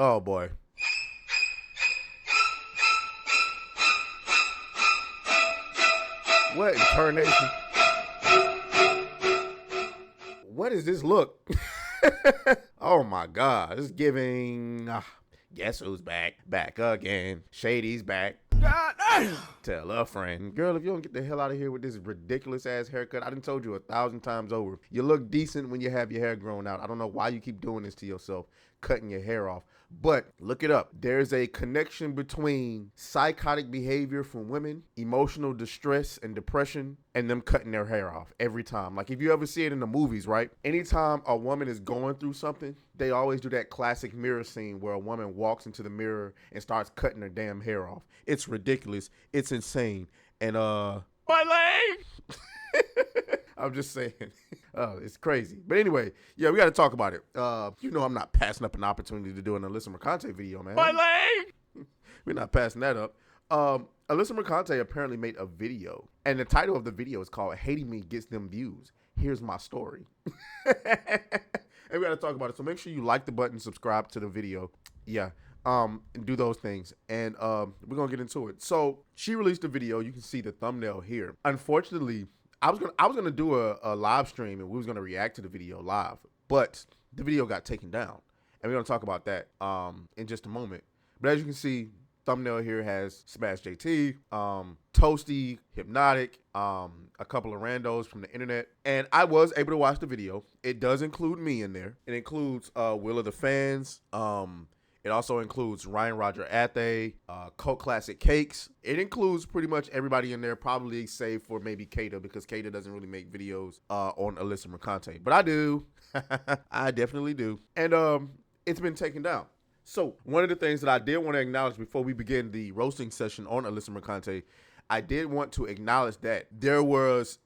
Oh boy. What in tarnation? What is this look? Oh my God. It's giving. Guess who's back? Back again. Shady's back. God damn. Tell a friend. Girl, if you don't get the hell out of here with this ridiculous ass haircut, I done told you 1,000 times over. You look decent when you have your hair grown out. I don't know why you keep doing this to yourself, cutting your hair off. But look it up. There's a connection between psychotic behavior from women, emotional distress and depression, and them cutting their hair off every time. Like if you ever see it in the movies, right? Anytime a woman is going through something, they always do that classic mirror scene where a woman walks into the mirror and starts cutting her damn hair off. It's ridiculous. It's insane. And my leg. I'm just saying. It's crazy. But anyway, yeah, we got to talk about it. I'm not passing up an opportunity to do an Alyssa Mercante video, man. My leg! We're not passing that up. Alyssa Mercante apparently made a video, and the title of the video is called Hating Me Gets Them Views. Here's my story. And we got to talk about it. So make sure you like the button, subscribe to the video. Yeah. And do those things. And we're going to get into it. So she released a video. You can see the thumbnail here. Unfortunately, I was gonna do a live stream and we was gonna react to the video live, but the video got taken down, and we're gonna talk about that in just a moment. But as you can see, thumbnail here has Smash JT, Toasty, Hypnotic, a couple of randos from the internet, and I was able to watch the video. It does include me in there. It includes Will of the Fans. It also includes Ryan Roger Athe, Cult Classic Cakes. It includes pretty much everybody in there, probably save for maybe Kata, because Kata doesn't really make videos on Alyssa Mercante. But I do. I definitely do. And it's been taken down. So one of the things that I did want to acknowledge before we begin the roasting session on Alyssa Mercante, I did want to acknowledge that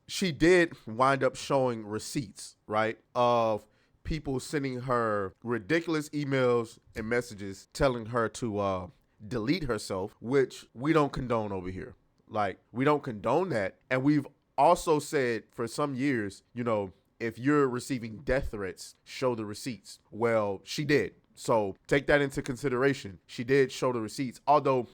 she did wind up showing receipts, right, of people sending her ridiculous emails and messages telling her to delete herself, which we don't condone over here. Like, we don't condone that. And we've also said for some years, if you're receiving death threats, show the receipts. Well, she did. So take that into consideration. She did show the receipts, although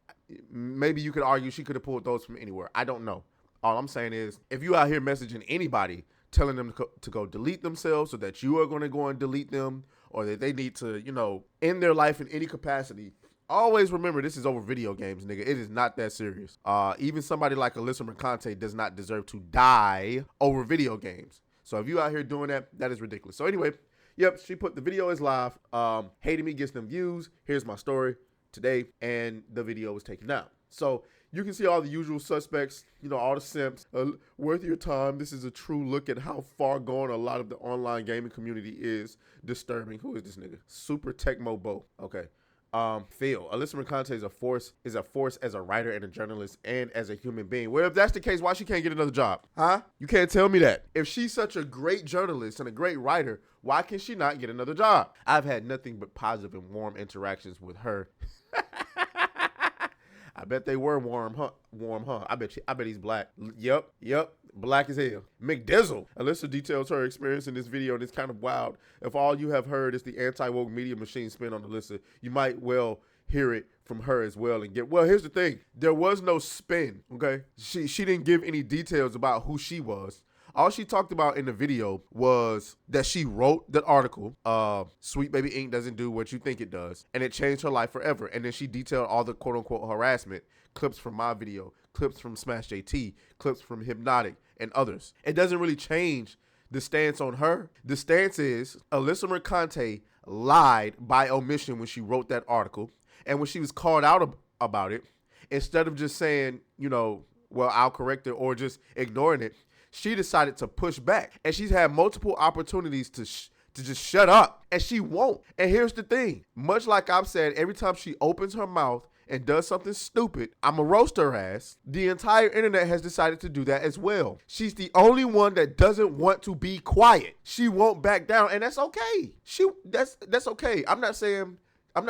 maybe you could argue she could have pulled those from anywhere. I don't know. All I'm saying is, if you out here messaging anybody telling them to go delete themselves, so that you are going to go and delete them, or that they need to, end their life in any capacity, always remember this is over video games, nigga. It is not that serious. Even somebody like Alyssa Mercante does not deserve to die over video games. So if you out here doing that, that is ridiculous. So anyway, yep, she put the video is live. Hating Me Gets Them Views. Here's my story today. And the video was taken down. So you can see all the usual suspects, all the simps. Worth your time. This is a true look at how far gone a lot of the online gaming community is. Disturbing. Who is this nigga? Super Tecmo Bo. Okay. Phil. Alyssa Mercante is a force as a writer and a journalist and as a human being. Well, if that's the case, why she can't get another job? Huh? You can't tell me that. If she's such a great journalist and a great writer, why can she not get another job? I've had nothing but positive and warm interactions with her. I bet they were warm, huh? I bet he's black. Yep. Black as hell. McDizzle. Alyssa details her experience in this video, and it's kind of wild. If all you have heard is the anti-woke media machine spin on Alyssa, you might well hear it from her as well and well, here's the thing. There was no spin, okay? She didn't give any details about who she was. All she talked about in the video was that she wrote the article, Sweet Baby Ink doesn't do what you think it does, and it changed her life forever. And then she detailed all the quote-unquote harassment, clips from my video, clips from Smash JT, clips from Hypnotic, and others. It doesn't really change the stance on her. The stance is Alyssa Mercante lied by omission when she wrote that article, and when she was called out about it, instead of just saying, I'll correct it, or just ignoring it, she decided to push back, and she's had multiple opportunities to just shut up, and she won't. And here's the thing. Much like I've said, every time she opens her mouth and does something stupid, I'ma roast her ass. The entire internet has decided to do that as well. She's the only one that doesn't want to be quiet. She won't back down, and that's okay. That's okay. I'm not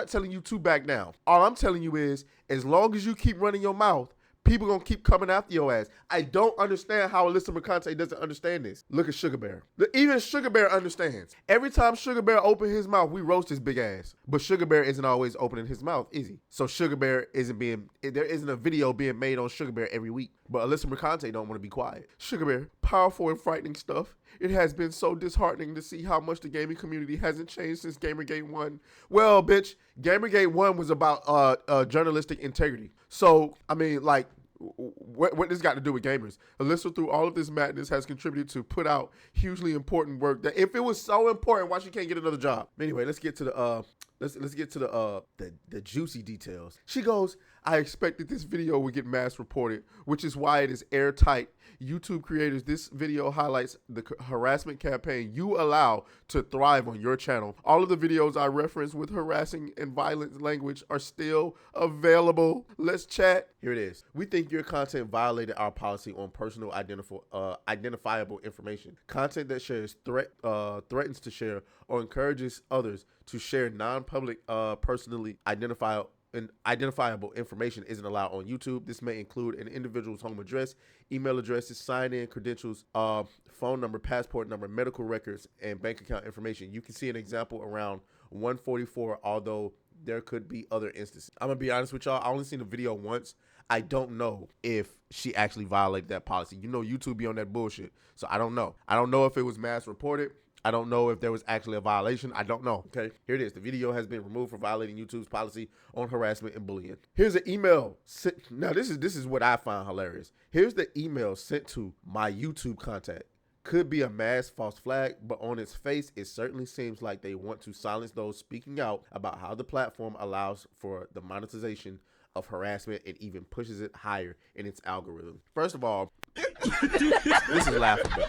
telling you to back down. All I'm telling you is, as long as you keep running your mouth, People gonna keep coming after your ass. I don't understand how Alyssa Mercante doesn't understand this. Look at Sugar Bear. Even Sugar Bear understands. Every time Sugar Bear open his mouth, we roast his big ass. But Sugar Bear isn't always opening his mouth, is he? So Sugar Bear there isn't a video being made on Sugar Bear every week. But Alyssa Mercante don't want to be quiet. Sugar Bear, powerful and frightening stuff. It has been so disheartening to see how much the gaming community hasn't changed since Gamergate 1. Well, bitch, Gamergate 1 was about journalistic integrity. So, I mean, like, what this got to do with gamers? Alyssa, through all of this madness, has contributed to put out hugely important work that if it was so important, why she can't get another job? Anyway, let's get to the let's get to the juicy details. She goes, I expected this video would get mass reported, which is why it is airtight. YouTube creators, this video highlights the harassment campaign you allow to thrive on your channel. All of the videos I reference with harassing and violent language are still available. Let's chat. Here it is. We think your content violated our policy on personal identifiable information. Content that shares threatens to share or encourages others to share non-public personally identifiable information isn't allowed on YouTube. This may include an individual's home address, email addresses, sign-in credentials, phone number, passport number, medical records, and bank account information. You can see an example around 144, although there could be other instances. I'm gonna be honest with y'all. I only seen the video once. I don't know if she actually violated that policy. You know, YouTube be on that bullshit, so I don't know. I don't know if it was mass reported. I don't know if there was actually a violation. I don't know. Okay, here it is. The video has been removed for violating YouTube's policy on harassment and bullying. Here's an email sent. Now, this is what I find hilarious. Here's the email sent to my YouTube contact. Could be a mass false flag, but on its face, it certainly seems like they want to silence those speaking out about how the platform allows for the monetization of harassment and even pushes it higher in its algorithm. First of all, this is laughable.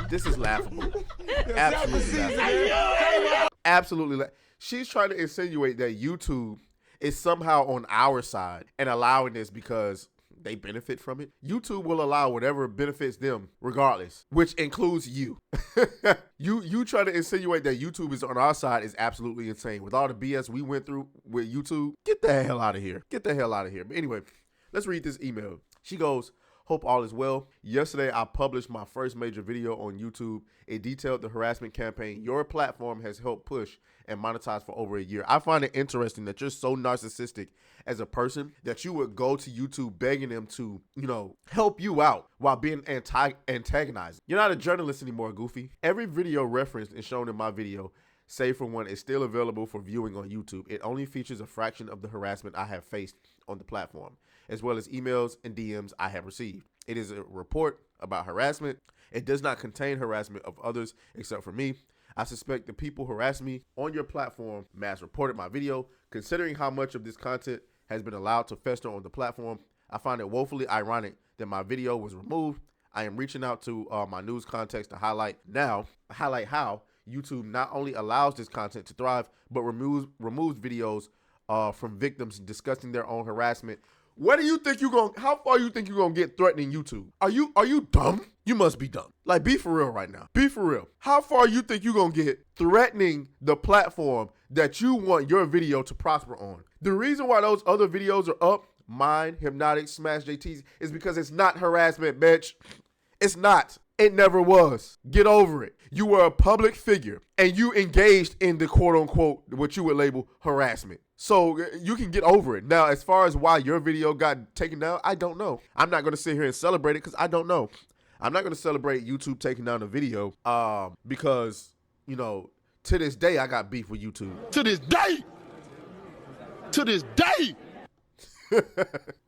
This is laughable. Absolutely laughable. Absolutely. She's trying to insinuate that YouTube is somehow on our side and allowing this because they benefit from it. YouTube will allow whatever benefits them regardless, which includes you. You try to insinuate that YouTube is on our side is absolutely insane. With all the BS we went through with YouTube, get the hell out of here. Get the hell out of here. But anyway, let's read this email. She goes, hope all is well. Yesterday, I published my first major video on YouTube. It detailed the harassment campaign your platform has helped push and monetize for over a year. I find it interesting that you're so narcissistic as a person that you would go to YouTube begging them to, help you out while being antagonizing. You're not a journalist anymore, Goofy. Every video referenced and shown in my video, save for one, is still available for viewing on YouTube. It only features a fraction of the harassment I have faced on the platform, as well as emails and DMs I have received. It is a report about harassment. It does not contain harassment of others except for me. I suspect the people harassing me on your platform mass reported my video. Considering how much of this content has been allowed to fester on the platform, I find it woefully ironic that my video was removed. I am reaching out to my news context to highlight how YouTube not only allows this content to thrive, but removes videos from victims discussing their own harassment. How far you think you're gonna get threatening YouTube? Are you dumb? You must be dumb. Like, be for real right now. Be for real. How far you think you're gonna get threatening the platform that you want your video to prosper on? The reason why those other videos are up, mine, Hypnotic, Smash JT's, is because it's not harassment, bitch. It's not. It never was. Get over it. You were a public figure and you engaged in the quote unquote, what you would label harassment. So you can get over it. Now, as far as why your video got taken down, I don't know. I'm not going to sit here and celebrate it because I don't know. I'm not going to celebrate YouTube taking down the video because, to this day, I got beef with YouTube. To this day.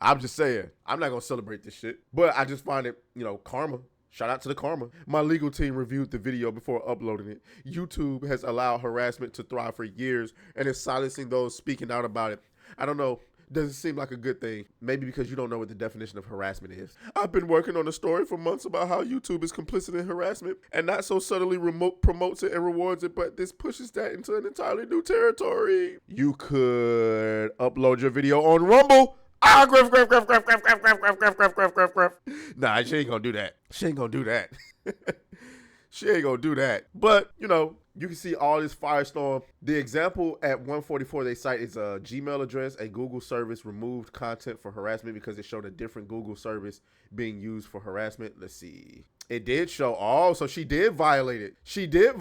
I'm just saying, I'm not going to celebrate this shit. But I just find it, karma. Shout out to the karma. My legal team reviewed the video before uploading it. YouTube has allowed harassment to thrive for years and is silencing those speaking out about it. I don't know. Doesn't seem like a good thing. Maybe because you don't know what the definition of harassment is. I've been working on a story for months about how YouTube is complicit in harassment and not so subtly promotes it and rewards it, but this pushes that into an entirely new territory. You could upload your video on Rumble. Griff. Nah, she ain't gonna do that. She ain't gonna do that. She ain't gonna do that. But, You can see all this firestorm. The example at 144 they cite is a Gmail address. A Google service removed content for harassment because it showed a different Google service being used for harassment. Let's see. It did show. Oh, so she did violate it. She did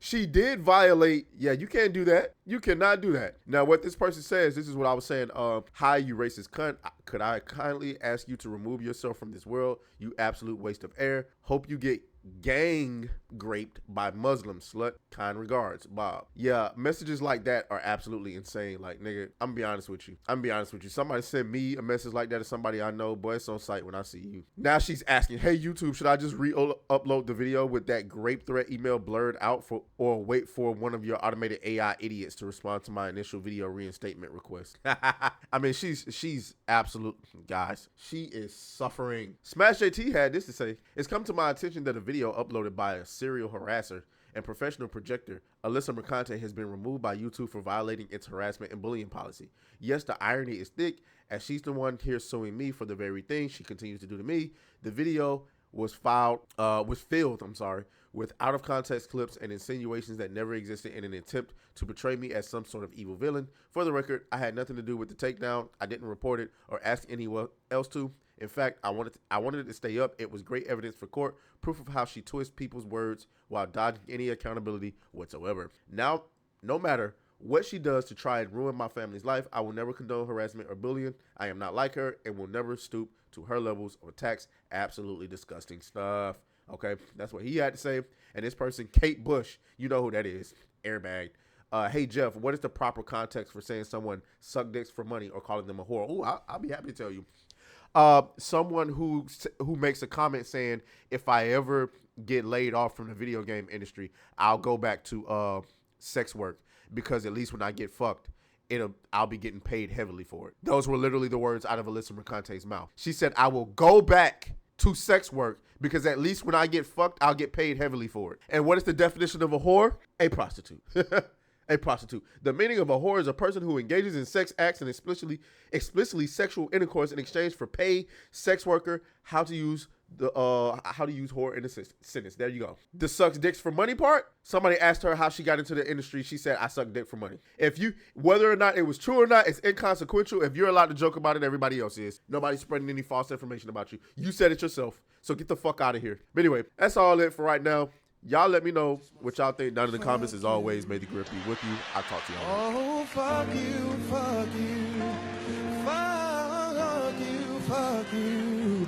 she did violate. Yeah, you can't do that. You cannot do that. Now, what this person says, this is what I was saying. Hi, you racist cunt. Could I kindly ask you to remove yourself from this world? You absolute waste of air. Hope you get gang raped by Muslims, slut. Kind regards, Bob. Yeah, messages like that are absolutely insane. Like, nigga, I'm gonna be honest with you. Somebody send me a message like that to somebody I know, boy, it's on sight when I see you. Now she's asking, hey, YouTube, should I just re-upload the video with that grape threat email blurred out or wait for one of your automated AI idiots to respond to my initial video reinstatement request? I mean, she's absolute, guys. She is suffering. Smash JT had this to say. It's come to my attention that a video uploaded by a serial harasser and professional projector, Alyssa Mercante, has been removed by YouTube for violating its harassment and bullying policy. Yes, the irony is thick, as she's the one here suing me for the very thing she continues to do to me. The video was filled with out of context clips and insinuations that never existed in an attempt to portray me as some sort of evil villain. For the record, I had nothing to do with the takedown. I didn't report it or ask anyone else to. In fact, I wanted it to stay up. It was great evidence for court, proof of how she twists people's words while dodging any accountability whatsoever. Now, no matter what she does to try and ruin my family's life, I will never condone harassment or bullying. I am not like her and will never stoop to her levels of attacks. Absolutely disgusting stuff. Okay, that's what he had to say. And this person, Kate Bush, you know who that is, airbag. Hey, Jeff, what is the proper context for saying someone suck dicks for money or calling them a whore? Oh, I'll be happy to tell you. Someone who makes a comment saying, if I ever get laid off from the video game industry, I'll go back to sex work, because at least when I get fucked, I'll be getting paid heavily for it. Those were literally the words out of Alyssa Mercante's mouth. She said, I will go back to sex work because at least when I get fucked, I'll get paid heavily for it. And what is the definition of a whore? A prostitute. A prostitute. The meaning of a whore is a person who engages in sex acts and explicitly sexual intercourse in exchange for pay. Sex worker. How to use whore in a sentence. There you go. The sucks dicks for money part. Somebody asked her how she got into the industry. She said, I suck dick for money. Whether or not it was true or not, it's inconsequential. If you're allowed to joke about it, everybody else is. Nobody's spreading any false information about you. You said it yourself. So get the fuck out of here. But anyway, that's all it for right now. Y'all let me know what y'all think down in the comments. As always, may the grip be with you. I'll talk to y'all later. Oh, fuck you, fuck you, fuck you, fuck you.